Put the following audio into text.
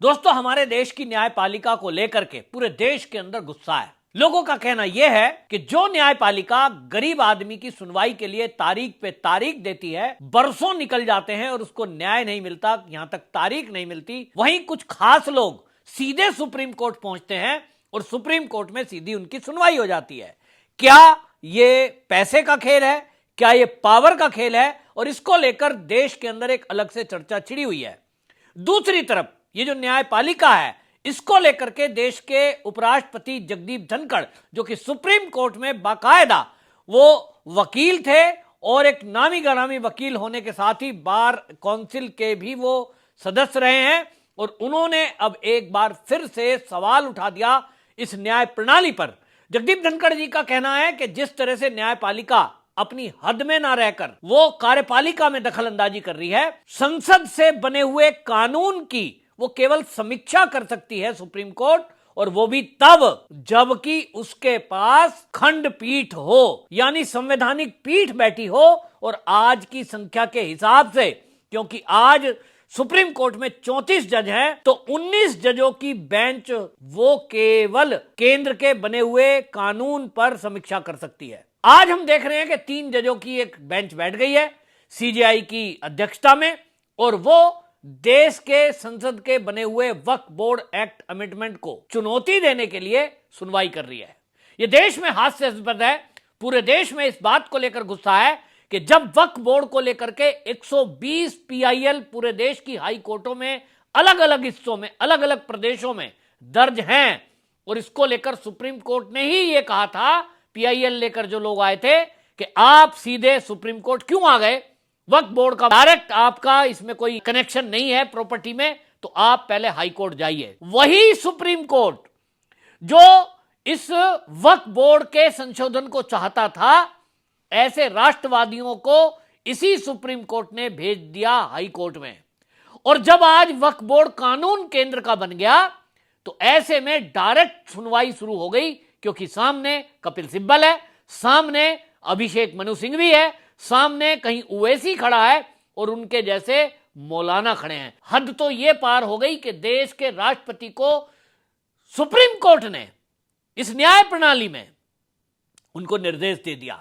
दोस्तों, हमारे देश की न्यायपालिका को लेकर के पूरे देश के अंदर गुस्सा है। लोगों का कहना यह है कि जो न्यायपालिका गरीब आदमी की सुनवाई के लिए तारीख पे तारीख देती है, बरसों निकल जाते हैं और उसको न्याय नहीं मिलता, यहां तक तारीख नहीं मिलती, वहीं कुछ खास लोग सीधे सुप्रीम कोर्ट पहुंचते हैं और सुप्रीम कोर्ट में सीधी उनकी सुनवाई हो जाती है। क्या ये पैसे का खेल है? क्या ये पावर का खेल है? और इसको लेकर देश के अंदर एक अलग से चर्चा छिड़ी हुई है। दूसरी तरफ ये जो न्यायपालिका है, इसको लेकर के देश के उपराष्ट्रपति जगदीप धनखड़, जो कि सुप्रीम कोर्ट में बाकायदा वो वकील थे और एक नामी गिरामी वकील होने के साथ ही बार काउंसिल के भी वो सदस्य रहे हैं, और उन्होंने अब एक बार फिर से सवाल उठा दिया इस न्याय प्रणाली पर। जगदीप धनखड़ जी का कहना है कि जिस तरह से न्यायपालिका अपनी हद में ना रहकर वो कार्यपालिका में दखल अंदाजी कर रही है, संसद से बने हुए कानून की वो केवल समीक्षा कर सकती है सुप्रीम कोर्ट, और वो भी तब जबकि उसके पास खंडपीठ हो, यानी संवैधानिक पीठ बैठी हो। और आज की संख्या के हिसाब से, क्योंकि आज सुप्रीम कोर्ट में 34 जज हैं, तो 19 जजों की बेंच वो केवल केंद्र के बने हुए कानून पर समीक्षा कर सकती है। आज हम देख रहे हैं कि 3 जजों की एक बेंच बैठ गई है सीजेआई की अध्यक्षता में, और वो देश के संसद के बने हुए वक्फ बोर्ड एक्ट अमेंडमेंट को चुनौती देने के लिए सुनवाई कर रही है। यह देश में हास्यास्पद है। पूरे देश में इस बात को लेकर गुस्सा है कि जब वक्फ बोर्ड को लेकर के 120 पीआईएल पूरे देश की हाई कोर्टों में अलग अलग हिस्सों में, अलग अलग प्रदेशों में दर्ज हैं, और इसको लेकर सुप्रीम कोर्ट ने ही यह कहा था, पीआईएल लेकर जो लोग आए थे, कि आप सीधे सुप्रीम कोर्ट क्यों आ गए? वक्फ बोर्ड का डायरेक्ट आपका इसमें कोई कनेक्शन नहीं है प्रॉपर्टी में, तो आप पहले हाई कोर्ट जाइए। वही सुप्रीम कोर्ट जो इस वक्फ बोर्ड के संशोधन को चाहता था, ऐसे राष्ट्रवादियों को इसी सुप्रीम कोर्ट ने भेज दिया हाई कोर्ट में। और जब आज वक्फ बोर्ड कानून केंद्र का बन गया, तो ऐसे में डायरेक्ट सुनवाई शुरू हो गई, क्योंकि सामने कपिल सिब्बल है, सामने अभिषेक मनु सिंघवी है, सामने कहीं ओवैसी खड़ा है, और उनके जैसे मौलाना खड़े हैं। हद तो यह पार हो गई कि देश के राष्ट्रपति को सुप्रीम कोर्ट ने इस न्याय प्रणाली में उनको निर्देश दे दिया